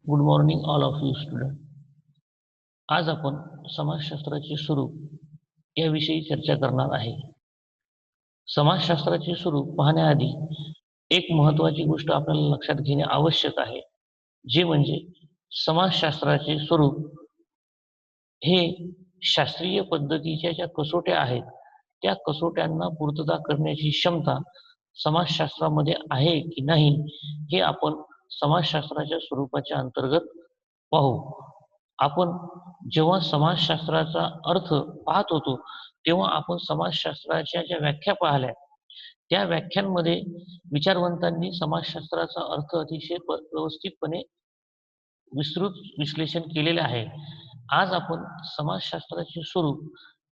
Good morning all of you student. आज आपण समाजशास्त्राचे स्वरूप याविषयी चर्चा करणार आहे. समाजशास्त्राचे स्वरूप पाहण्याआधी एक महत्त्वाची गोष्ट आपल्याला लक्षात घेणे आवश्यक आहे, जे म्हणजे समाजशास्त्राचे स्वरूप हे शास्त्रीय पद्धतीच्या ज्या कसोट्या आहेत, त्या कसोट्यांना पूर्तता करण्याची क्षमता समाजशास्त्रामध्ये आहे की नाही, हे आपण समाजशास्त्राच्या स्वरूपाच्या अंतर्गत पाहू. आपण जेव्हा समाजशास्त्राचा अर्थ पाहत होतो, तेव्हा आपण समाजशास्त्राच्या ज्या व्याख्या पाहिल्या, त्या व्याख्यांमध्ये विचारवंतांनी समाजशास्त्राचा अर्थ अतिशय व्यवस्थितपणे विस्तृत विश्लेषण केलेले आहे. आज आपण समाजशास्त्राचे स्वरूप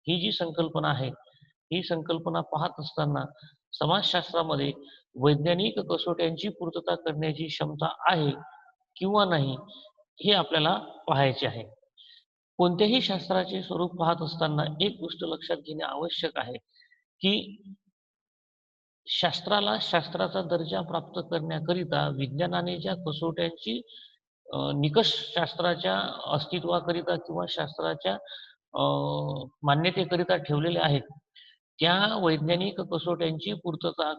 ही जी संकल्पना आहे, ही संकल्पना पाहत असताना समाजशास्त्रामध्ये वैज्ञानिक कसोट्यांची पूर्तता करण्याची क्षमता आहे किंवा नाही, हे आपल्याला पाहायचे आहे. कोणत्याही शास्त्राचे स्वरूप पाहत असताना एक गोष्ट लक्षात घेणे आवश्यक आहे, की शास्त्राला शास्त्राचा दर्जा प्राप्त करण्याकरिता विज्ञानाने ज्या कसोट्यांची निकष शास्त्राच्या अस्तित्वाकरिता किंवा शास्त्राच्या मान्यतेकरिता ठेवलेले आहेत, त्या वैज्ञानिक कसोट्यांची पूर्तता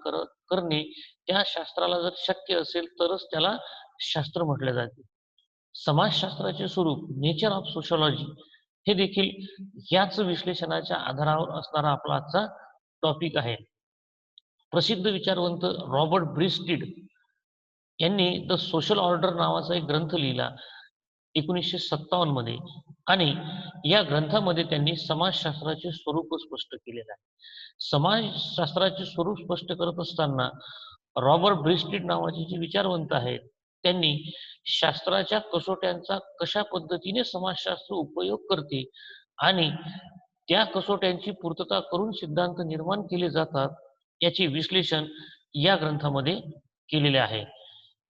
करणे त्या शास्त्राला जर शक्य असेल तरच त्याला शास्त्र म्हटले जाते. समाजशास्त्राचे स्वरूप नेचर ऑफ सोशॉलॉजी हे देखील याच विश्लेषणाच्या आधारावर असणारा आपला आजचा टॉपिक आहे. प्रसिद्ध विचारवंत रॉबर्ट ब्रिस्टिड यांनी द सोशल ऑर्डर नावाचा एक ग्रंथ लिहिला 1957 मध्ये, आणि या ग्रंथामध्ये त्यांनी समाजशास्त्राचे स्वरूप स्पष्ट केलेलं आहे. समाजशास्त्राचे स्वरूप स्पष्ट करत असताना रॉबर्ट ब्रिस्टिड नावाचे जे विचारवंत आहेत, त्यांनी शास्त्राच्या कसोट्यांचा कशा पद्धतीने समाजशास्त्र उपयोग करते आणि त्या कसोट्यांची पूर्तता करून सिद्धांत निर्माण केले जातात, याचे विश्लेषण या ग्रंथामध्ये केलेले आहे.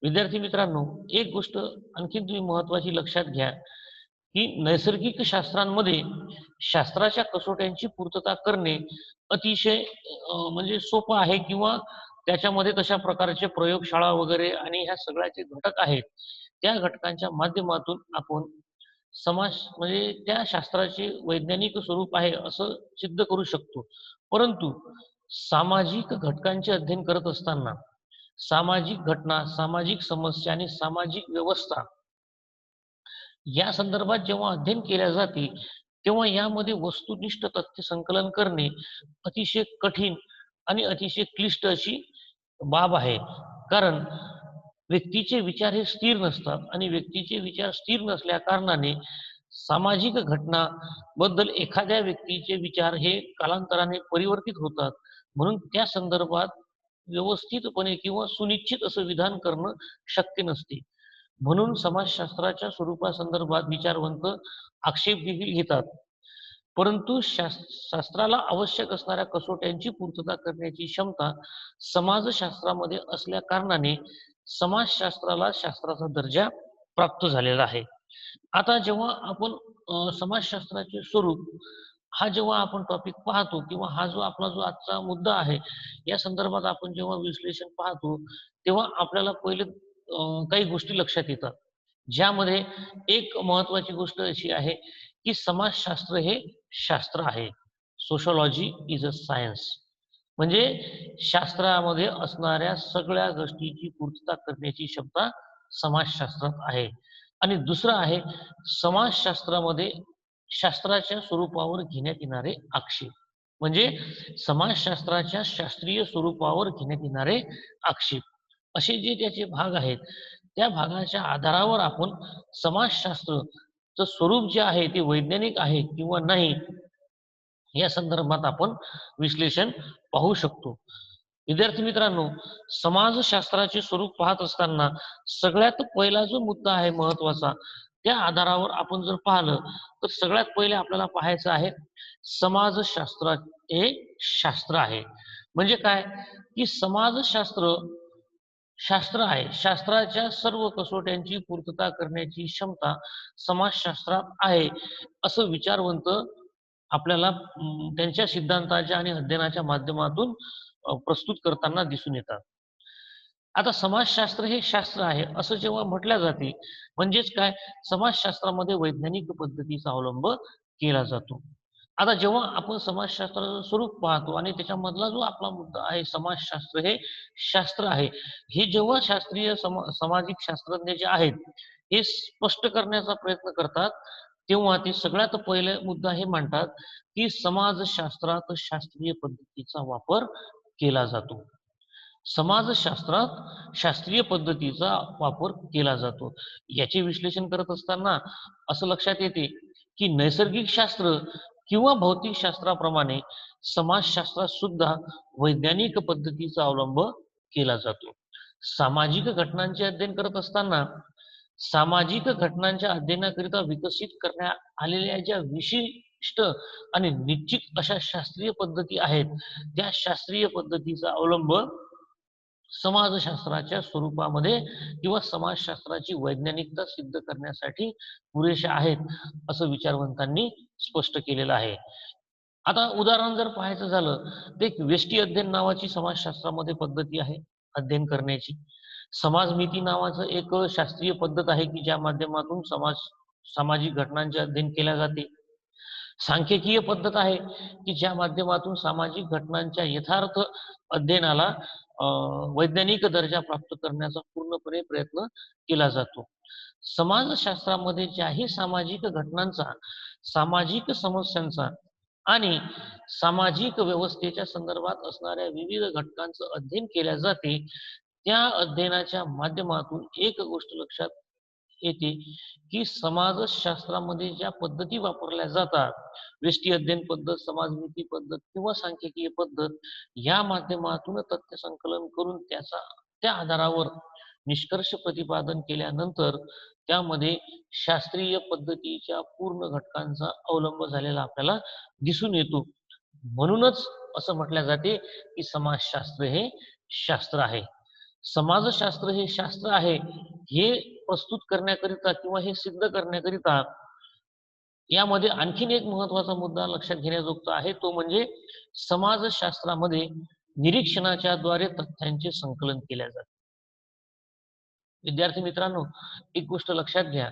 विद्यार्थी मित्रांनो, एक गोष्ट आणखीन तुम्ही महत्त्वाची लक्षात घ्या, की नैसर्गिक शास्त्रांमध्ये शास्त्राच्या कसोट्यांची पूर्तता करणे अतिशय म्हणजे सोपं आहे, किंवा त्याच्यामध्ये तशा प्रकारचे प्रयोगशाळा वगैरे आणि ह्या सगळ्याचे घटक आहेत. त्या घटकांच्या माध्यमातून आपण समाज म्हणजे त्या शास्त्राचे वैज्ञानिक स्वरूप आहे असं सिद्ध करू शकतो. परंतु सामाजिक घटकांचे अध्ययन करत असताना सामाजिक घटना, सामाजिक समस्या आणि सामाजिक व्यवस्था या संदर्भात जेव्हा अध्ययन केल्या जाते, तेव्हा यामध्ये वस्तुनिष्ठ तथ्य संकलन करणे अतिशय कठीण आणि अतिशय क्लिष्ट अशी बाब आहे. कारण व्यक्तीचे विचार हे स्थिर नसतात आणि व्यक्तीचे विचार स्थिर नसल्या कारणाने सामाजिक घटना बद्दल एखाद्या व्यक्तीचे विचार हे कालांतराने परिवर्तित होतात. म्हणून त्या संदर्भात व्यवस्थितपणे किंवा सुनिश्चित असं विधान करणं शक्य नसते. म्हणून समाजशास्त्राच्या स्वरूपासंदर्भात विचारवंत आक्षेप देखील घेतात. परंतु शास्त्राला आवश्यक असणाऱ्या कसोट्यांची पूर्तता करण्याची क्षमता समाजशास्त्रामध्ये असल्या कारणाने समाजशास्त्राला शास्त्राचा दर्जा प्राप्त झालेला आहे. आता जेव्हा आपण समाजशास्त्राचे स्वरूप हा जेव्हा आपण टॉपिक पाहतो, किंवा हा जो आपला जो आजचा मुद्दा आहे, या संदर्भात आपण जेव्हा विश्लेषण पाहतो, तेव्हा आपल्याला पहिले काही गोष्टी लक्षात येतात. ज्यामध्ये एक महत्त्वाची गोष्ट अशी आहे, की समाजशास्त्र हे शास्त्र आहे. Sociology is a science. म्हणजे शास्त्रामध्ये असणाऱ्या सगळ्या गोष्टीची पूर्तता करण्याची क्षमता समाजशास्त्रात आहे. आणि दुसरं आहे, समाजशास्त्रामध्ये शास्त्राच्या स्वरूपावर घेण्यात येणारे आक्षेप. म्हणजे समाजशास्त्राच्या शास्त्रीय स्वरूपावर घेण्यात येणारे आक्षेप, असे जे त्याचे भाग आहेत, त्या भागाच्या आधारावर आपण समाजशास्त्रचं स्वरूप जे आहे ते वैज्ञानिक आहे किंवा नाही, या संदर्भात आपण विश्लेषण पाहू शकतो. विद्यार्थी मित्रांनो, समाजशास्त्राचे स्वरूप पाहत असताना सगळ्यात पहिला जो मुद्दा आहे महत्वाचा, त्या आधारावर आपण जर पाहिलं तर सगळ्यात पहिले आपल्याला पाहायचं आहे, समाजशास्त्र हे शास्त्र आहे. म्हणजे काय, की समाजशास्त्र शास्त्र आहे. शास्त्राच्या सर्व कसोट्यांची पूर्तता करण्याची क्षमता समाजशास्त्रात आहे, असं विचारवंत आपल्याला त्यांच्या सिद्धांताच्या आणि अध्ययनाच्या माध्यमातून प्रस्तुत करताना दिसून येतात. आता समाजशास्त्र हे शास्त्र आहे असं जेव्हा म्हटल्या जाते, म्हणजेच काय, समाजशास्त्रामध्ये वैज्ञानिक पद्धतीचा अवलंब केला जातो. आता जेव्हा आपण समाजशास्त्राचं स्वरूप पाहतो आणि त्याच्यामधला जो आपला मुद्दा आहे, समाजशास्त्र हे शास्त्र आहे. हे जेव्हा शास्त्रीय सामाजिक शास्त्रज्ञ जे आहेत, हे स्पष्ट करण्याचा प्रयत्न करतात, तेव्हा ते सगळ्यात पहिले मुद्दा हे मांडतात, की समाजशास्त्रात शास्त्रीय पद्धतीचा वापर केला जातो. समाजशास्त्रात शास्त्रीय पद्धतीचा वापर केला जातो. याचे विश्लेषण करत असताना असं लक्षात येते, की नैसर्गिक शास्त्र किंवा भौतिक शास्त्राप्रमाणे समाजशास्त्रात सुद्धा वैज्ञानिक पद्धतीचा अवलंब केला जातो. सामाजिक घटनांचे अध्ययन करत असताना सामाजिक घटनांच्या अध्ययनाकरिता विकसित करण्यात आलेल्या ज्या विशिष्ट आणि निश्चित अशा शास्त्रीय पद्धती आहेत, त्या शास्त्रीय पद्धतीचा अवलंब समाजशास्त्राच्या स्वरूपामध्ये किंवा समाजशास्त्राची वैज्ञानिकता सिद्ध करण्यासाठी पुरेशा आहेत, असं विचारवंतांनी स्पष्ट केलेलं आहे. आता उदाहरण जर पाहायचं झालं, तर एक व्यष्टी अध्ययन नावाची समाजशास्त्रामध्ये पद्धती आहे अध्ययन करण्याची. समाजमिती नावाचं एक शास्त्रीय पद्धत आहे, की ज्या माध्यमातून सामाजिक घटनांचे अध्ययन केल्या जाते. सांख्यिकीय पद्धत आहे, की ज्या माध्यमातून सामाजिक घटनांच्या यथार्थ अध्ययनाला वैज्ञानिक दर्जा प्राप्त करण्याचा पूर्णपणे प्रयत्न केला जातो. समाजशास्त्रामध्ये ज्याही सामाजिक घटनांचा, सामाजिक समस्यांचा आणि सामाजिक व्यवस्थेच्या संदर्भात असणाऱ्या विविध घटकांचं अध्ययन केल्या जाते, त्या अध्ययनाच्या माध्यमातून एक गोष्ट लक्षात येते, की समाजशास्त्रामध्ये ज्या पद्धती वापरल्या जातात, व्यष्टी अध्ययन पद्धत, समाजनीती पद्धत किंवा सांख्यिकीय पद्धत, या माध्यमातून तथ्य संकलन करून त्या आधारावर निष्कर्ष प्रतिपादन केल्यानंतर त्यामध्ये शास्त्रीय पद्धतीच्या पूर्ण घटकांचा अवलंब झालेला आपल्याला दिसून येतो. म्हणूनच असं म्हटल्या जाते, की समाजशास्त्र हे शास्त्र आहे. समाजशास्त्र हे शास्त्र आहे, हे प्रस्तुत करण्याकरिता किंवा हे सिद्ध करण्याकरिता यामध्ये आणखीन एक महत्त्वाचा मुद्दा लक्षात घेण्याजोगता आहे, तो म्हणजे समाजशास्त्रामध्ये निरीक्षणाच्या द्वारे तथ्यांचे संकलन केल्या जाते. विद्यार्थी मित्रांनो, एक गोष्ट लक्षात घ्या,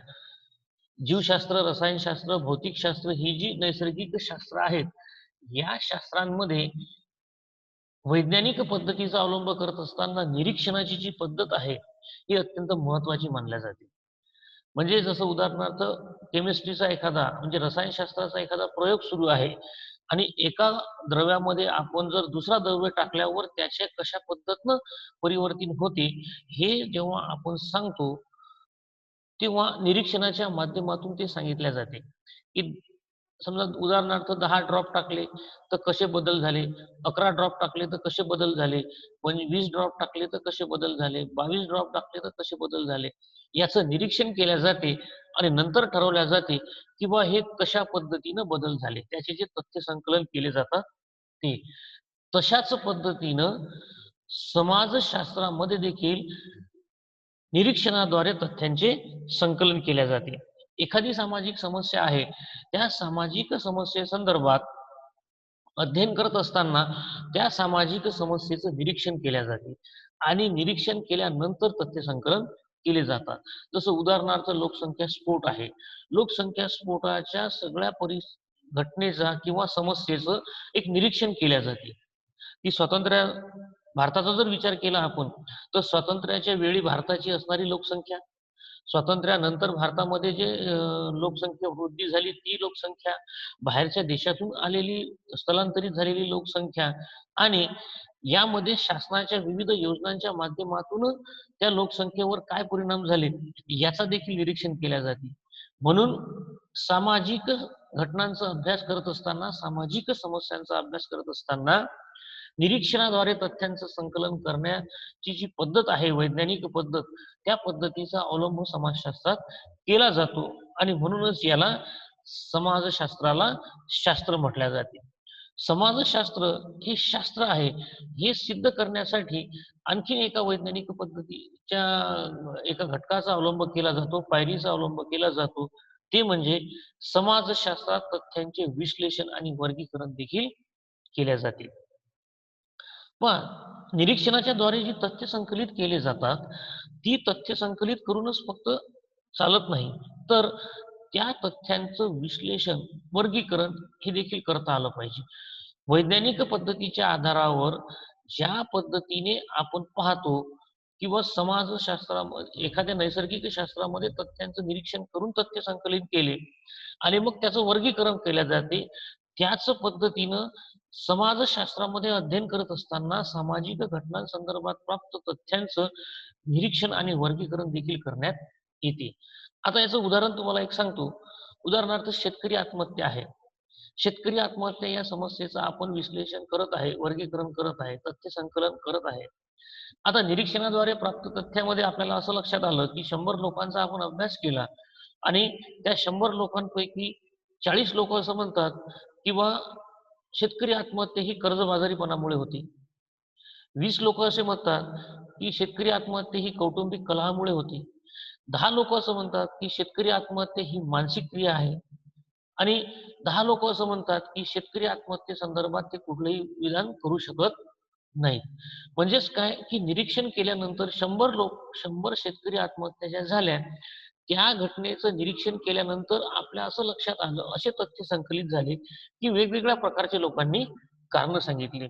जीवशास्त्र, रसायनशास्त्र, भौतिकशास्त्र ही जी नैसर्गिक शास्त्र आहेत, या शास्त्रांमध्ये वैज्ञानिक पद्धतीचा अवलंब करत असताना निरीक्षणाची जी पद्धत आहे, ही अत्यंत महत्त्वाची मानल्या जाते. म्हणजे जसं उदाहरणार्थ केमिस्ट्रीचा एखादा म्हणजे रसायनशास्त्राचा एखादा प्रयोग सुरू आहे आणि एका द्रव्यामध्ये आपण जर दुसरा द्रव्य टाकल्यावर त्याच्या कशा पद्धतीनं परिवर्तन होते, हे जेव्हा आपण सांगतो, तेव्हा निरीक्षणाच्या माध्यमातून ते सांगितल्या जाते, की समजा उदाहरणार्थ 10 ड्रॉप टाकले, तर कसे बदल झाले, 11 ड्रॉप टाकले तर कसे बदल झाले, म्हणजे 20 ड्रॉप टाकले तर कसे बदल झाले, 22 ड्रॉप टाकले तर कसे बदल झाले. याचं निरीक्षण केल्या जाते आणि नंतर ठरवल्या जाते, की बा हे कशा पद्धतीनं बदल झाले. त्याचे जे तथ्य संकलन केले जातात ते. तशाच पद्धतीनं समाजशास्त्रामध्ये देखील निरीक्षणाद्वारे तथ्यांचे संकलन केल्या जाते. एखादी सामाजिक समस्या आहे, त्या सामाजिक समस्येसंदर्भात अध्ययन करत असताना त्या सामाजिक समस्येचं निरीक्षण केल्या जाते आणि निरीक्षण केल्यानंतर तथ्य संकलन केले जातात. जसं उदाहरणार्थ लोकसंख्या स्फोट आहे. लोकसंख्या स्फोटाच्या सगळ्या घटनेचा किंवा समस्येचं एक निरीक्षण केल्या जाते. ती स्वातंत्र्य भारताचा जर विचार केला आपण, तर स्वातंत्र्याच्या वेळी भारताची असणारी लोकसंख्या, स्वातंत्र्यानंतर भारतामध्ये जे लोकसंख्या वृद्धी झाली ती लोकसंख्या, बाहेरच्या देशातून आलेली स्थलांतरित झालेली लोकसंख्या आणि यामध्ये शासनाच्या विविध योजनांच्या माध्यमातून त्या लोकसंख्येवर काय परिणाम झाले, याचा देखील निरीक्षण केल्या जाते. म्हणून सामाजिक घटनांचा अभ्यास करत असताना, सामाजिक समस्यांचा अभ्यास करत असताना निरीक्षणाद्वारे तथ्यांचं संकलन करण्याची जी पद्धत आहे, वैज्ञानिक पद्धत, त्या पद्धतीचा अवलंब समाजशास्त्रात केला जातो आणि म्हणूनच याला समाजशास्त्राला शास्त्र म्हटल्या जाते. समाजशास्त्र हे शास्त्र आहे, हे सिद्ध करण्यासाठी आणखीन एका वैज्ञानिक पद्धतीच्या एका घटकाचा अवलंब केला जातो, पायरीचा अवलंब केला जातो. ते म्हणजे समाजशास्त्रात तथ्यांचे विश्लेषण आणि वर्गीकरण देखील केल्या जाते. पण निरीक्षणाच्या द्वारे जी तथ्य संकलित केले जातात, ती तथ्य संकलित करूनच फक्त चालत नाही, तर त्या तथ्यांचं विश्लेषण, वर्गीकरण हे देखील करता आलं पाहिजे. वैज्ञानिक पद्धतीच्या आधारावर ज्या पद्धतीने आपण पाहतो किंवा समाजशास्त्रामध्ये एखाद्या नैसर्गिक शास्त्रामध्ये तथ्यांचं निरीक्षण करून तथ्य संकलित केले आणि मग त्याचं वर्गीकरण केले जाते. त्याच पद्धतीनं समाजशास्त्रामध्ये अध्ययन करत असताना सामाजिक घटनांसंदर्भात प्राप्त तथ्यांचं निरीक्षण आणि वर्गीकरण देखील करण्यात येते. आता याचं उदाहरण तुम्हाला एक सांगतो. उदाहरणार्थ शेतकरी आत्महत्या आहे. शेतकरी आत्महत्या या समस्येचं आपण विश्लेषण करत आहे, वर्गीकरण करत आहे, तथ्य संकलन करत आहे. आता निरीक्षणाद्वारे प्राप्त तथ्यामध्ये आपल्याला असं लक्षात आलं, की 100 लोकांचा आपण अभ्यास केला आणि त्या 100 लोकांपैकी 40 लोकं असं म्हणतात, किंवा शेतकरी आत्महत्या ही कर्जबाजारीपणामुळे होती. 20 लोकं असे म्हणतात, की शेतकरी आत्महत्या ही कौटुंबिक कलहामुळे होती. 10 लोकं असं म्हणतात, की शेतकरी आत्महत्या ही मानसिक क्रिया आहे आणि 10 लोकं असं म्हणतात, की शेतकरी आत्महत्येसंदर्भात ते कुठलंही विधान करू शकत नाहीत. म्हणजेच काय, की निरीक्षण केल्यानंतर 100 शेतकरी आत्महत्या ज्या झाल्या, त्या घटनेचं निरीक्षण केल्यानंतर आपल्या असं लक्षात आलं, असे तथ्य संकलित झाले, की वेगवेगळ्या प्रकारच्या लोकांनी कारणं सांगितली.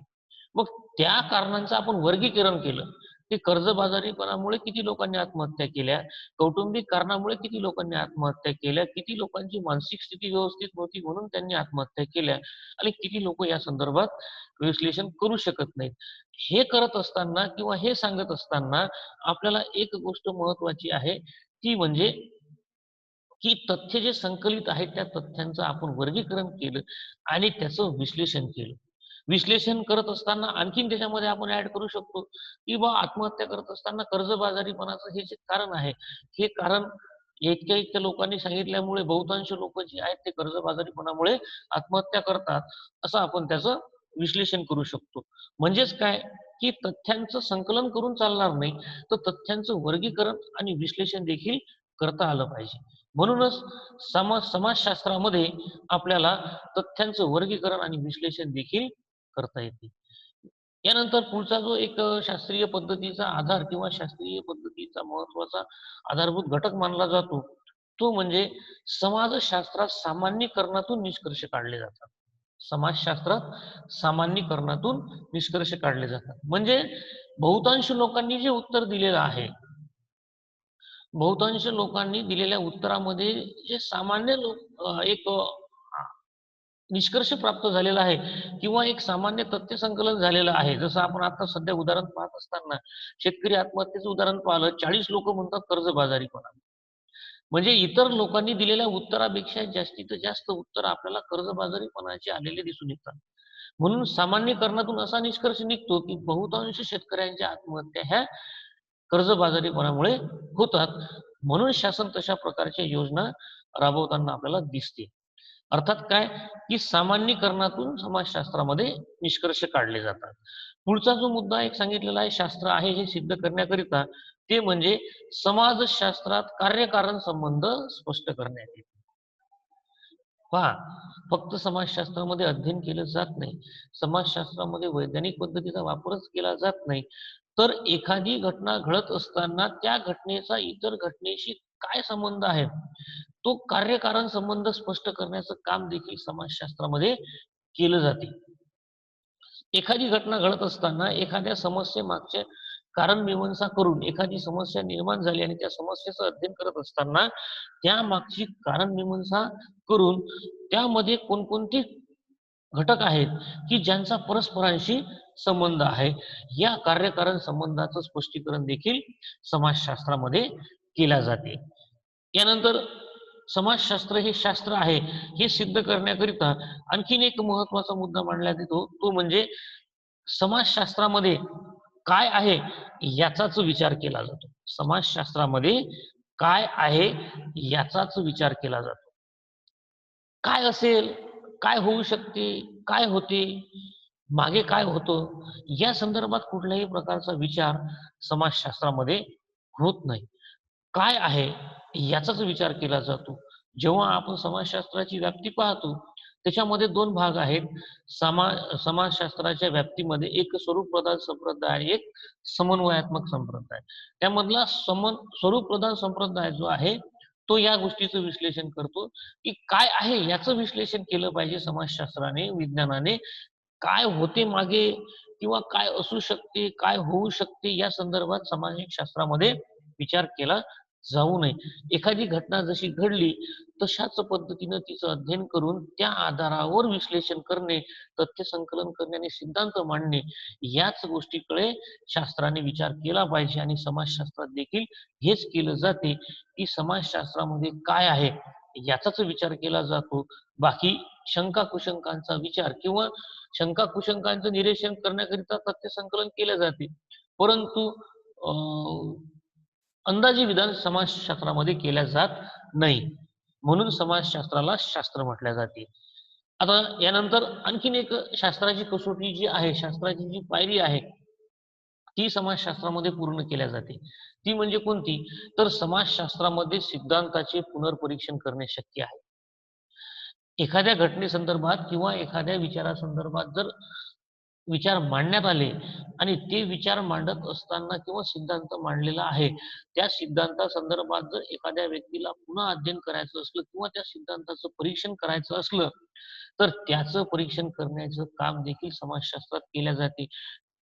मग त्या कारणांचं आपण वर्गीकरण केलं, की कर्जबाजारीपणामुळे किती लोकांनी आत्महत्या केल्या, कौटुंबिक कारणामुळे किती लोकांनी आत्महत्या केल्या, किती लोकांची मानसिक स्थिती व्यवस्थित नव्हती म्हणून त्यांनी आत्महत्या केल्या आणि किती लोकं या संदर्भात विश्लेषण करू शकत नाहीत. हे करत असताना किंवा हे सांगत असताना आपल्याला एक गोष्ट महत्त्वाची आहे, ती म्हणजे की तथ्य जे संकलित आहेत, त्या तथ्यांचं आपण वर्गीकरण केलं आणि त्याचं विश्लेषण केलं. विश्लेषण करत असताना आणखीन त्याच्यामध्ये आपण ॲड करू शकतो, की आत्महत्या करत असताना कर्जबाजारीपणाचं हे जे कारण आहे, हे कारण इतक्या-इतक्या लोकांनी सांगितल्यामुळे बहुतांश लोकं जे आहेत ते कर्जबाजारीपणामुळे आत्महत्या करतात, असं आपण त्याचं विश्लेषण करू शकतो. म्हणजेच काय, की तथ्यांचं संकलन करून चालणार नाही, तर तथ्यांचं वर्गीकरण आणि विश्लेषण देखील करता आलं पाहिजे. म्हणूनच समाजशास्त्रामध्ये आपल्याला तथ्यांचं वर्गीकरण आणि विश्लेषण देखील करता येते. यानंतर पुढचा जो एक शास्त्रीय पद्धतीचा आधार किंवा शास्त्रीय पद्धतीचा महत्त्वाचा आधारभूत घटक मानला जातो, तो म्हणजे समाजशास्त्रात सामान्यीकरणातून निष्कर्ष काढले जातात. समाजशास्त्रात सामान्यीकरणातून निष्कर्ष काढले जातात. म्हणजे बहुतांश लोकांनी जे उत्तर दिलेलं आहे, बहुतांश लोकांनी दिलेल्या उत्तरामध्ये जे सामान्य एक निष्कर्ष प्राप्त झालेला आहे किंवा एक सामान्य तथ्य संकलन झालेलं आहे. जसं आपण आता सध्या उदाहरण पाहत असताना शेतकरी आत्महत्येचं उदाहरण पाहिलं. 40 लोकं म्हणतात कर्जबाजारीपणा. म्हणजे इतर लोकांनी दिलेल्या उत्तरापेक्षा जास्तीत जास्त उत्तर आपल्याला कर्जबाजारीपणाचे आलेले दिसून येतात. म्हणून सामान्यीकरणातून असा निष्कर्ष निघतो, की बहुतांश शेतकऱ्यांच्या आत्महत्या ह्या कर्जबाजारीपणामुळे होतात. म्हणून शासन तशा प्रकारच्या योजना राबवताना आपल्याला दिसते. अर्थात काय, की सामान्यीकरणातून समाजशास्त्रामध्ये निष्कर्ष काढले जातात. पुढचा जो मुद्दा एक सांगितलेला आहे, शास्त्र आहे हे सिद्ध करण्याकरिता, ते म्हणजे समाजशास्त्रात कार्यकारण संबंध स्पष्ट करण्यात येते. पहा, फक्त समाजशास्त्रामध्ये अध्ययन केलं जात नाही. समाजशास्त्रामध्ये वैज्ञानिक पद्धतीचा वापरच केला जात नाही. तर एखादी घटना घडत असताना त्या घटनेचा इतर घटनेशी काय संबंध आहे, तो कार्यकारण संबंध स्पष्ट करण्याचं काम देखील समाजशास्त्रामध्ये केलं जाते. एखादी घटना घडत असताना एखाद्या समस्येमागचे कारण मीमांसा करून एखादी समस्या निर्माण झाली आणि त्या समस्येचं अध्ययन करत असताना त्यामागची कारण मीमांसा करून त्यामध्ये कोणकोणते घटक आहेत, की ज्यांचा परस्परांशी संबंध आहे. या कार्यकारण संबंधाचं स्पष्टीकरण देखील समाजशास्त्रामध्ये केल्या जाते. यानंतर समाजशास्त्र हे शास्त्र आहे, हे सिद्ध करण्याकरिता आणखीन एक महत्त्वाचा मुद्दा मांडण्यात येतो, तो म्हणजे समाजशास्त्रामध्ये काय आहे याचाच विचार केला जातो. समाजशास्त्रामध्ये काय आहे याचाच विचार केला जातो. काय असेल? काय होऊ शकते? काय होते? मागे काय होतं? या संदर्भात कुठल्याही प्रकारचा विचार समाजशास्त्रामध्ये होत नाही. काय आहे याचाच विचार केला जातो. जेव्हा आपण समाजशास्त्राची व्याप्ती पाहतो, त्याच्यामध्ये दोन भाग आहेत. समाजशास्त्राच्या व्याप्तीमध्ये एक स्वरूपप्रधान संप्रदाय आणि एक समन्वयात्मक संप्रदाय. त्यामधला स्वरूपप्रधान संप्रदाय जो आहे तो या गोष्टीचं विश्लेषण करतो, की काय आहे याचं विश्लेषण केलं पाहिजे समाजशास्त्राने, विज्ञानाने. काय होते मागे किंवा काय असू शकते, काय होऊ शकते या संदर्भात सामाजिक शास्त्रामध्ये विचार केला जाऊ नये. एखादी घटना जशी घडली तशाच पद्धतीनं तिचं अध्ययन करून त्या आधारावर विश्लेषण करणे, तथ्य संकलन करणे आणि सिद्धांत मांडणे याच गोष्टीकडे शास्त्राने विचार केला पाहिजे आणि समाजशास्त्रात देखील हेच केलं जाते, की समाजशास्त्रामध्ये काय आहे याचाच विचार केला जातो. बाकी शंका-कुशंकांचा विचार किंवा शंका-कुशंकांचं निरसन करण्याकरिता तथ्य संकलन केले जाते. परंतु अ, अंदाजे विधान समाजशास्त्रामध्ये केल्या जात नाही. म्हणून समाजशास्त्राला शास्त्र म्हटल्या जाते. आता यानंतर आणखीन एक शास्त्राची कसोटी जी आहे, शास्त्राची जी पायरी आहे, ती समाजशास्त्रामध्ये पूर्ण केल्या जाते. ती म्हणजे कोणती? तर समाजशास्त्रामध्ये सिद्धांताचे पुनर्परीक्षण करणे शक्य आहे. एखाद्या घटनेसंदर्भात किंवा एखाद्या विचारासंदर्भात जर विचार मांडण्यात आले आणि ते विचार मांडत असताना किंवा सिद्धांत मांडलेला आहे, त्या सिद्धांतासंदर्भात जर एखाद्या व्यक्तीला पुन्हा अध्ययन करायचं असलं किंवा त्या सिद्धांताचं परीक्षण करायचं असलं, तर त्याचं परीक्षण करण्याचं काम देखील समाजशास्त्रात केल्या जाते.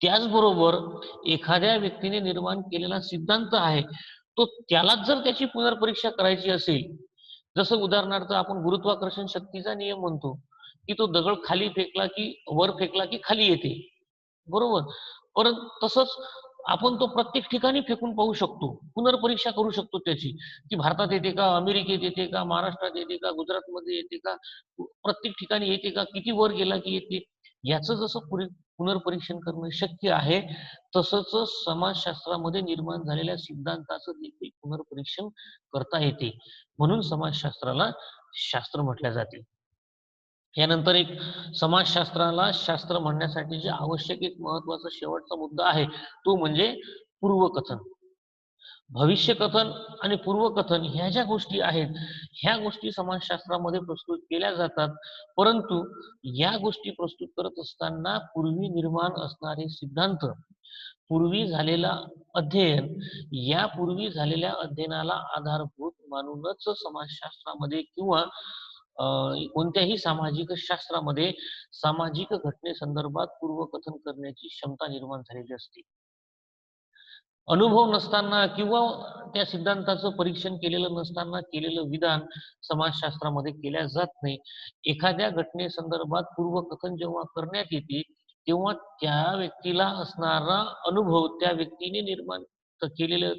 त्याचबरोबर एखाद्या व्यक्तीने निर्माण केलेला सिद्धांत आहे, तो त्यालाच जर त्याची पुनर्परीक्षा करायची असेल, जसं उदाहरणार्थ आपण गुरुत्वाकर्षण शक्तीचा नियम म्हणतो, की तो दगड खाली फेकला की वर फेकला की खाली येते. बरोबर? परंतु तसंच आपण तो प्रत्येक ठिकाणी फेकून पाहू शकतो. पुनर्परीक्षा करू शकतो त्याची, की भारतात येते का? अमेरिकेत येते का? महाराष्ट्रात येते का? गुजरातमध्ये येते का? प्रत्येक ठिकाणी येते का? किती वर गेला की येते? याचं जसं पुनर्परीक्षण करणं शक्य आहे, तसंच समाजशास्त्रामध्ये निर्माण झालेल्या सिद्धांताचं देखील पुनर्परीक्षण करता येते. म्हणून समाजशास्त्राला शास्त्र म्हटल्या जाते. यानंतर एक समाजशास्त्राला शास्त्र म्हणण्यासाठी जे आवश्यक एक महत्त्वाचा शेवटचा मुद्दा आहे, तो म्हणजे पूर्वकथन. भविष्यकथन आणि पूर्वकथन ह्या ज्या गोष्टी आहेत, ह्या गोष्टी समाजशास्त्रामध्ये प्रस्तुत केल्या जातात. परंतु या गोष्टी प्रस्तुत करत असताना पूर्वी निर्माण असणारे सिद्धांत, पूर्वी झालेला अध्ययन, यापूर्वी झालेल्या अध्ययनाला आधारभूत मानूनच समाजशास्त्रामध्ये किंवा कोणत्याही सामाजिक शास्त्रामध्ये सामाजिक घटनेसंदर्भात पूर्वकथन करण्याची क्षमता निर्माण झालेली असते. अनुभव नसताना किंवा त्या सिद्धांताचं परीक्षण केलेलं नसताना केलेलं विधान समाजशास्त्रामध्ये केल्या जात नाही. एखाद्या घटनेसंदर्भात पूर्वकथन जेव्हा करण्यात येते, तेव्हा त्या व्यक्तीला असणारा अनुभव, त्या व्यक्तीने निर्माण केलेलं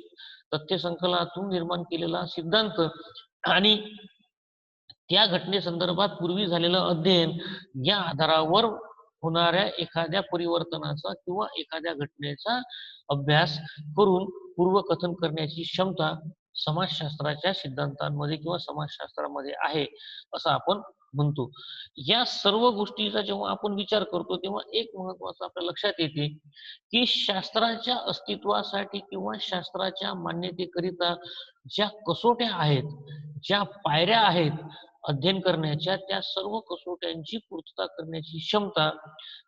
तथ्यसंकलनातून निर्माण केलेला सिद्धांत आणि त्या घटनेसंदर्भात पूर्वी झालेलं अध्ययन या आधारावर होणाऱ्या एखाद्या परिवर्तनाचा किंवा एखाद्या घटनेचा अभ्यास करून पूर्वकथन करण्याची क्षमता समाजशास्त्राच्या सिद्धांतांमध्ये किंवा समाजशास्त्रामध्ये आहे, असं आपण म्हणतो. या सर्व गोष्टीचा जेव्हा आपण विचार करतो, तेव्हा एक महत्त्वाचं आपल्या लक्षात येते, की शास्त्राच्या अस्तित्वासाठी किंवा शास्त्राच्या मान्यतेकरिता ज्या कसोट्या आहेत, ज्या पायऱ्या आहेत अध्ययन करण्याच्या, त्या सर्व कसोट्यांची पूर्तता करण्याची क्षमता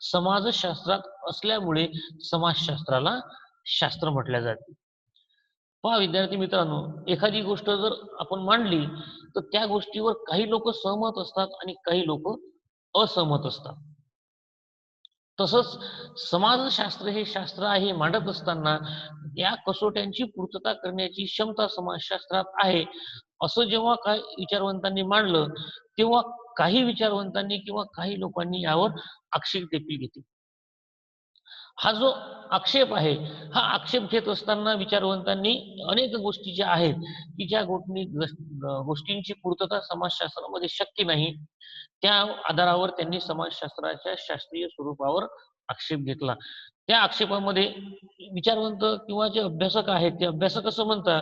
समाजशास्त्रात असल्यामुळे समाजशास्त्राला शास्त्र म्हटल्या जाते. पहा विद्यार्थी मित्रांनो, एखादी गोष्ट जर आपण मांडली, तर त्या गोष्टीवर काही लोकं सहमत असतात आणि काही लोकं असहमत असतात. तसंच समाजशास्त्र हे शास्त्र आहे मांडत असताना या कसोट्यांची पूर्तता करण्याची क्षमता समाजशास्त्रात आहे, असं जेव्हा काही विचारवंतांनी मांडलं, तेव्हा काही विचारवंतांनी किंवा काही लोकांनी यावर आक्षेप देखील घेतले. हा जो आक्षेप आहे, हा आक्षेप घेत असताना विचारवंतांनी अनेक गोष्टी ज्या आहेत, की ज्या गोष्टींची पूर्तता समाजशास्त्रामध्ये शक्य नाही, त्या आधारावर त्यांनी समाजशास्त्राच्या शास्त्रीय स्वरूपावर आक्षेप घेतला. त्या आक्षेपामध्ये विचारवंत किंवा जे अभ्यासक आहेत, ते अभ्यासक असं म्हणतात,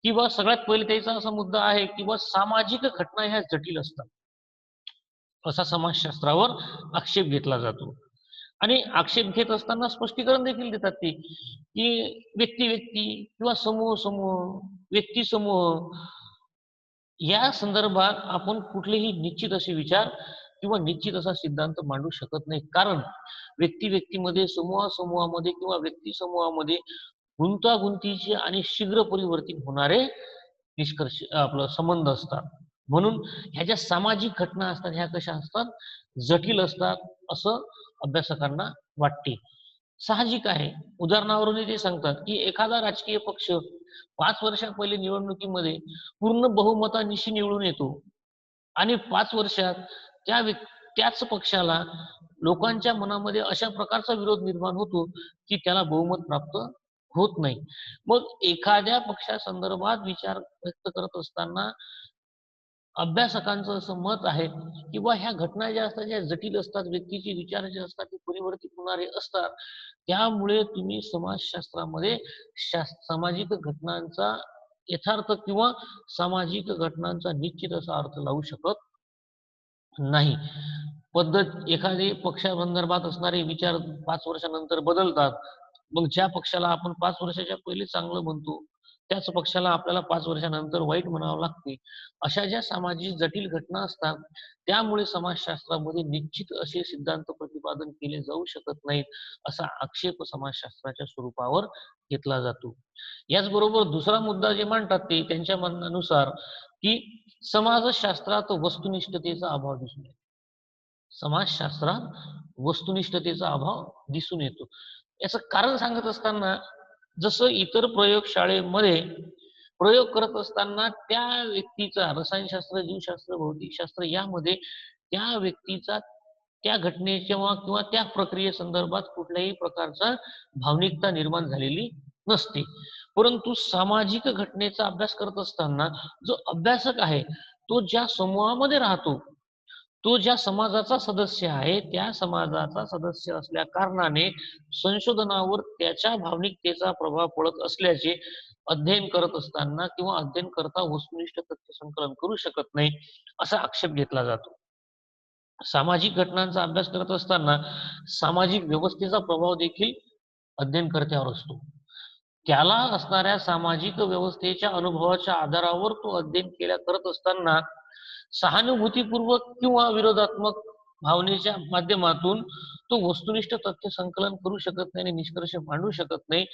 की सगळ्यात पहिले त्याचा असा मुद्दा आहे, की सामाजिक घटना ह्या जटिल असतात. असा समाजशास्त्रावर आक्षेप घेतला जातो. आणि आक्षेप घेत असताना स्पष्टीकरण देखील देतात ते, की व्यक्ती-व्यक्ती किंवा समूह-समूह, व्यक्ती समूह या संदर्भात आपण कुठलेही निश्चित असे विचार किंवा निश्चित असा सिद्धांत मांडू शकत नाही. कारण व्यक्ती-व्यक्तीमध्ये, समूहा-समूहामध्ये किंवा व्यक्ती समूहामध्ये गुंतागुंतीचे आणि शीघ्र परिवर्तित होणारे निष्कर्ष आपलं संबंध असतात. म्हणून ह्या ज्या सामाजिक घटना असतात ह्या कशा असतात? जटिल असतात असं अभ्यासकांना वाटते. साहजिक आहे. उदाहरणावरून ते सांगतात, की एखादा राजकीय पक्ष 5 वर्षा पहिले निवडणुकीमध्ये पूर्ण बहुमतानिशी निवडून येतो आणि 5 वर्षात त्याच पक्षाला लोकांच्या मनामध्ये अशा प्रकारचा विरोध निर्माण होतो, की त्याला बहुमत प्राप्त होत नाही. मग एखाद्या पक्षासंदर्भात विचार व्यक्त करत असताना अभ्यासकांचं असं मत आहे, किंवा ह्या घटना ज्या असतात, ज्या जटिल असतात, व्यक्तीचे विचार जे असतात ते परिवर्तित होणारे असतात. त्यामुळे तुम्ही समाजशास्त्रामध्ये सामाजिक घटनांचा यथार्थ किंवा सामाजिक घटनांचा निश्चित असा अर्थ लावू शकत नाही. एखादे पक्षासंदर्भात असणारे विचार 5 वर्षानंतर बदलतात. मग ज्या पक्षाला आपण 5 वर्षाच्या पहिले चांगलं म्हणतो, त्याच पक्षाला आपल्याला 5 वर्षानंतर वाईट म्हणावं लागते. अशा ज्या सामाजिक जटिल घटना असतात, त्यामुळे समाजशास्त्रामध्ये निश्चित असे सिद्धांत प्रतिपादन केले जाऊ शकत नाहीत, असा आक्षेप समाजशास्त्राच्या स्वरूपावर घेतला जातो. याचबरोबर दुसरा मुद्दा जे मांडतात ते त्यांच्या म्हणण्यानुसार, की समाजशास्त्रात वस्तुनिष्ठतेचा अभाव दिसून येतो. समाजशास्त्रात वस्तुनिष्ठतेचा अभाव दिसून येतो. याचं कारण सांगत असताना, जसं इतर प्रयोगशाळेमध्ये प्रयोग करत असताना त्या व्यक्तीचा रसायनशास्त्र, जीवशास्त्र, भौतिकशास्त्र यामध्ये त्या व्यक्तीचा त्या घटनेच्या किंवा त्या प्रक्रियेसंदर्भात कुठल्याही प्रकारचा भावनिकता निर्माण झालेली नसते. परंतु सामाजिक घटनेचा अभ्यास करत असताना जो अभ्यासक आहे, तो ज्या समूहामध्ये राहतो, तो ज्या समाजाचा सदस्य आहे, त्या समाजाचा सदस्य असल्या कारणाने संशोधनावर त्याच्या भावनिकतेचा प्रभाव पडत असल्याचे अध्ययन करत असताना किंवा अध्ययन करता वस्तुनिष्ठ तथ्य संकलन करू शकत नाही, असा आक्षेप घेतला जातो. सामाजिक घटनांचा अभ्यास करत असताना सामाजिक व्यवस्थेचा प्रभाव देखील अध्ययनकर्त्यावर असतो. त्याला असणाऱ्या सामाजिक व्यवस्थेच्या अनुभवाच्या आधारावर तो अध्ययन करत असताना सहानुभूतीपूर्वक किंवा विरोधात्मक भावनेच्या माध्यमातून तो वस्तुनिष्ठ तथ्य संकलन करू शकत नाही आणि निष्कर्ष मांडू शकत नाही,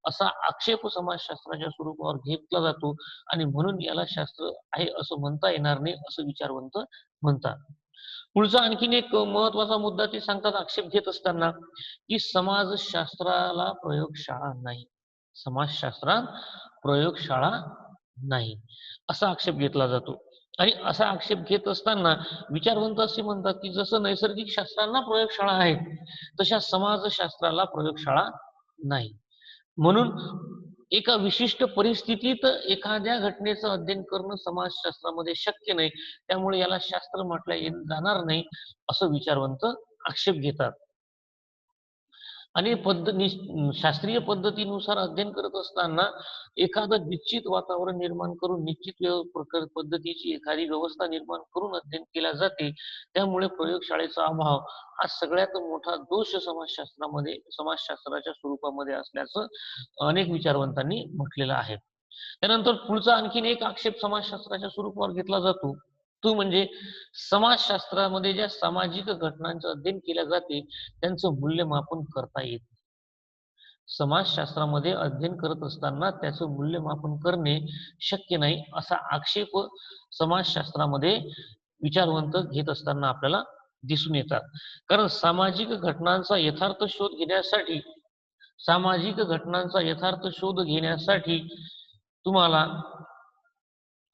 असा आक्षेप समाजशास्त्राच्या स्वरूपावर घेतला जातो आणि म्हणून याला शास्त्र आहे असं म्हणता येणार नाही, असं विचारवंत म्हणतात. पुढचा आणखीन एक महत्वाचा मुद्दा ते सांगतात आक्षेप घेत असताना, की समाजशास्त्राला प्रयोगशाळा नाही. समाजशास्त्रात प्रयोगशाळा नाही, असा आक्षेप घेतला जातो. आणि असा आक्षेप घेत असताना विचारवंत असे म्हणतात, की जसं नैसर्गिक शास्त्रांना प्रयोगशाळा आहेत, तशा समाजशास्त्राला प्रयोगशाळा नाही. म्हणून एका विशिष्ट परिस्थितीत एखाद्या घटनेचं अध्ययन करणं समाजशास्त्रामध्ये शक्य नाही. त्यामुळे याला शास्त्र म्हटल्या जाणार नाही, असं विचारवंत आक्षेप घेतात. आणि शास्त्रीय पद्धतीनुसार अध्ययन करत असताना एखादं निश्चित वातावरण निर्माण करून निश्चित पद्धतीची एखादी व्यवस्था निर्माण करून अध्ययन केला जाते. त्यामुळे प्रयोगशाळेचा अभाव हा सगळ्यात मोठा दोष समाजशास्त्राच्या स्वरूपामध्ये असल्याचं अनेक विचारवंतांनी म्हटलेलं आहे. त्यानंतर पुढचा आणखीन एक आक्षेप समाजशास्त्राच्या स्वरूपावर घेतला जातो, तो म्हणजे समाजशास्त्रामध्ये ज्या सामाजिक घटनांचं अध्ययन केल्या जाते, त्यांचं मूल्यमापन करता येत नाही. समाजशास्त्रामध्ये अध्ययन करत असताना त्याचं मूल्यमापन करणे शक्य नाही, असा आक्षेप समाजशास्त्रामध्ये विचारवंत घेत असताना आपल्याला दिसून येतात. कारण सामाजिक घटनांचा यथार्थ शोध घेण्यासाठी तुम्हाला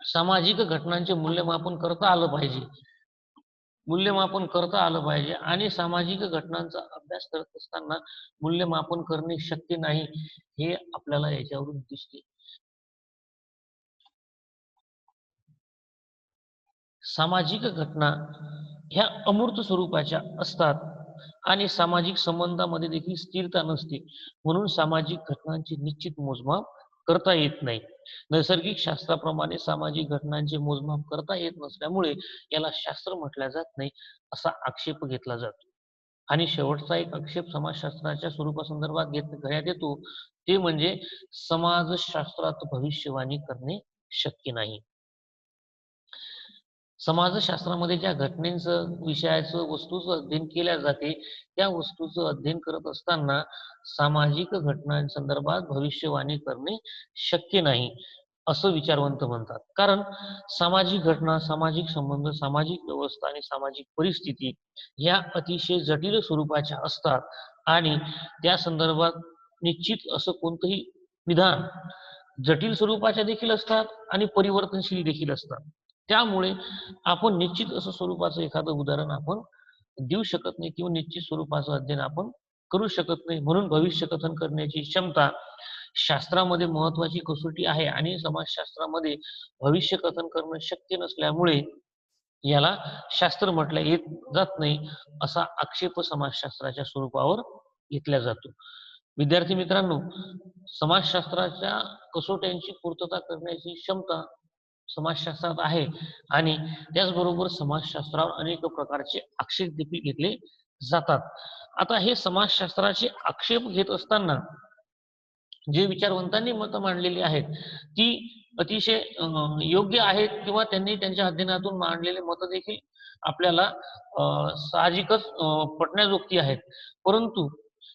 सामाजिक घटनांचे मूल्यमापन करता आलं पाहिजे आणि सामाजिक घटनांचा अभ्यास करत असताना मूल्यमापन करणे शक्य नाही, हे आपल्याला याच्यावरून दिसते. सामाजिक घटना ह्या अमूर्त स्वरूपाच्या असतात आणि सामाजिक संबंधामध्ये देखील स्थिरता नसते. म्हणून सामाजिक घटनांचे निश्चित मोजमाप करता येत नाही. नैसर्गिक शास्त्राप्रमाणे सामाजिक घटनांचे मोजमाप करता येत नसल्यामुळे याला शास्त्र म्हटल्या जात नाही, असा आक्षेप घेतला जातो. आणि शेवटचा एक आक्षेप समाजशास्त्राच्या स्वरूपासंदर्भात घेण्यात येतो, ते म्हणजे समाजशास्त्रात भविष्यवाणी करणे शक्य नाही. समाजशास्त्रामध्ये ज्या घटनेचं, विषयाचं, वस्तूचं अध्ययन केल्या जाते, त्या वस्तूचं अध्ययन करत असताना सामाजिक घटनांसंदर्भात भविष्यवाणी करणे शक्य नाही, असं विचारवंत म्हणतात. कारण सामाजिक घटना, सामाजिक संबंध, सामाजिक व्यवस्था आणि सामाजिक परिस्थिती ह्या अतिशय जटिल स्वरूपाच्या असतात आणि त्या संदर्भात निश्चित असं कोणतंही विधान जटिल स्वरूपाच्या देखील असतात आणि परिवर्तनशील देखील असतात. त्यामुळे आपण निश्चित असं स्वरूपाचं एखादं उदाहरण आपण देऊ शकत नाही किंवा निश्चित स्वरूपाचं अध्ययन आपण करू शकत नाही. म्हणून भविष्यकथन करण्याची क्षमता शास्त्रामध्ये महत्त्वाची कसोटी आहे आणि समाजशास्त्रामध्ये भविष्यकथन करणं शक्य नसल्यामुळे याला शास्त्र म्हटलं येत जात नाही, असा आक्षेप समाजशास्त्राच्या स्वरूपावर घेतला जातो. विद्यार्थी मित्रांनो, समाजशास्त्राच्या कसोट्यांची पूर्तता करण्याची क्षमता समाजशास्त्रात आहे आणि त्याचबरोबर समाजशास्त्रावर अनेक प्रकारचे आक्षेप देखील घेतले जातात. आता हे समाजशास्त्राचे आक्षेप घेत असताना जे विचारवंतांनी मतं मांडलेली आहेत, ती अतिशय योग्य आहेत किंवा त्यांनी त्यांच्या अध्ययनातून मांडलेले मतं देखील आपल्याला साहजिकच पटण्याजोगती आहेत. परंतु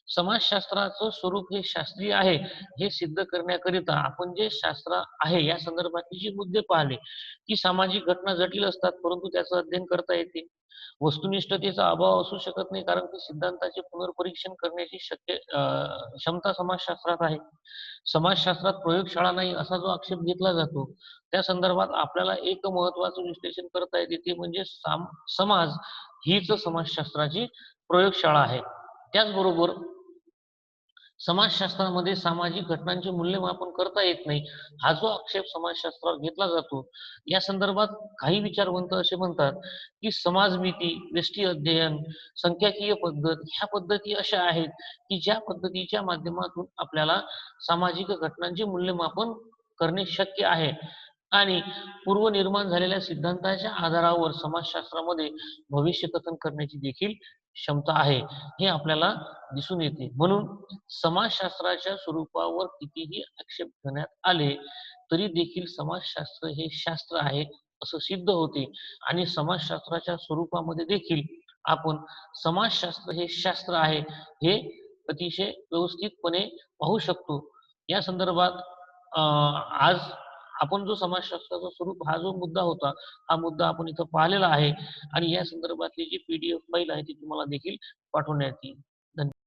समाजशास्त्राचं स्वरूप हे शास्त्रीय आहे, हे सिद्ध करण्याकरिता आपण जे शास्त्र आहे या संदर्भातले जे मुद्दे पाहिले, की सामाजिक घटना जटिल असतात, परंतु त्याचं अध्ययन करता येते. वस्तुनिष्ठतेचा अभाव असू शकत नाही, कारण की सिद्धांताचे पुनर्परीक्षण करण्याची क्षमता समाजशास्त्रात आहे. समाजशास्त्रात प्रयोगशाळा नाही असा जो आक्षेप घेतला जातो, त्या संदर्भात आपल्याला एक महत्त्वाचं विश्लेषण करता येते ते म्हणजे समाज हीच समाजशास्त्राची प्रयोगशाळा आहे. त्याचबरोबर समाजशास्त्रामध्ये सामाजिक घटनांचे मूल्यमापन करता येत नाही, हा जो आक्षेप समाजशास्त्रावर घेतला जातो, या संदर्भात काही विचारवंत असे म्हणतात, की समाजमिती, व्यष्टी अध्ययन, सांख्यिकीय पद्धत ह्या पद्धती अशा आहेत, की ज्या पद्धतीच्या माध्यमातून आपल्याला सामाजिक घटनांचे मूल्यमापन करणे शक्य आहे आणि पूर्वनिर्माण झालेल्या सिद्धांताच्या आधारावर समाजशास्त्रामध्ये भविष्यकथन करण्याची देखील क्षमता आहे, हे आपल्याला दिसून येते. म्हणून समाजशास्त्राच्या स्वरूपावर कितीही आक्षेप घेण्यात आले, तरी देखील समाजशास्त्र हे शास्त्र आहे असं सिद्ध होते आणि समाजशास्त्राच्या स्वरूपामध्ये देखील आपण समाजशास्त्र हे शास्त्र आहे, हे अतिशय व्यवस्थितपणे पाहू शकतो. या संदर्भात आज आपण जो समाजशास्त्राचं स्वरूप हा जो मुद्दा होता, हा मुद्दा आपण इथं पाहिलेला आहे आणि या संदर्भातली जी PDF फाईल आहे ती तुम्हाला देखील पाठवण्यात येईल.